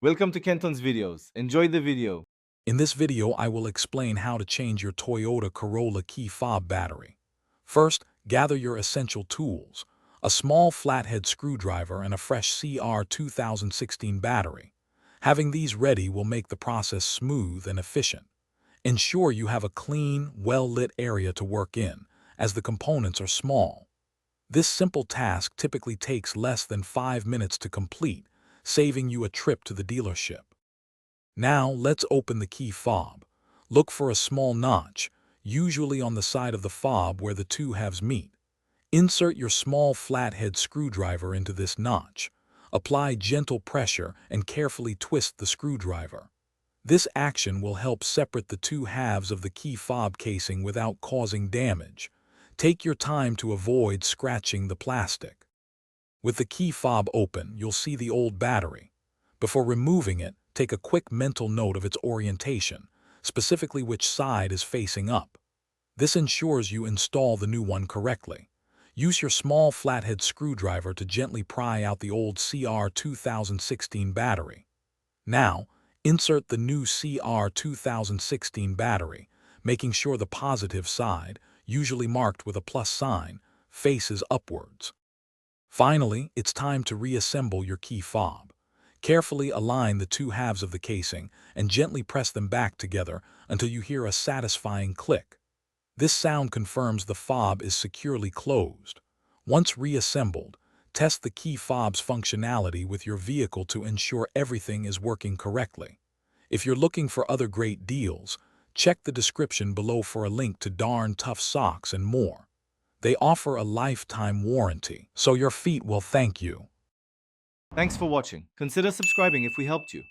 Welcome to Kenton's videos. Enjoy the video. In this video, I will explain how to change your Toyota Corolla key fob battery. First, gather your essential tools: a small flathead screwdriver and a fresh CR 2016 battery. Having these ready will make the process smooth and efficient. Ensure you have a clean, well-lit area to work in, as the components are small. This simple task typically takes less than 5 minutes to complete, saving you a trip to the dealership. Now let's open the key fob. Look for a small notch, usually on the side of the fob where the two halves meet. Insert your small flathead screwdriver into this notch. Apply gentle pressure and carefully twist the screwdriver. This action will help separate the two halves of the key fob casing without causing damage. Take your time to avoid scratching the plastic. With the key fob open, you'll see the old battery. Before removing it, take a quick mental note of its orientation, specifically which side is facing up. This ensures you install the new one correctly. Use your small flathead screwdriver to gently pry out the old CR 2016 battery. Now, insert the new CR 2016 battery, making sure the positive side, usually marked with a plus sign, faces upwards. Finally, it's time to reassemble your key fob. Carefully align the two halves of the casing and gently press them back together until you hear a satisfying click. This sound confirms the fob is securely closed. Once reassembled, test the key fob's functionality with your vehicle to ensure everything is working correctly. If you're looking for other great deals, check the description below for a link to Darn Tough socks and more. They offer a lifetime warranty, so your feet will thank you. Thanks for watching. Consider subscribing if we helped you.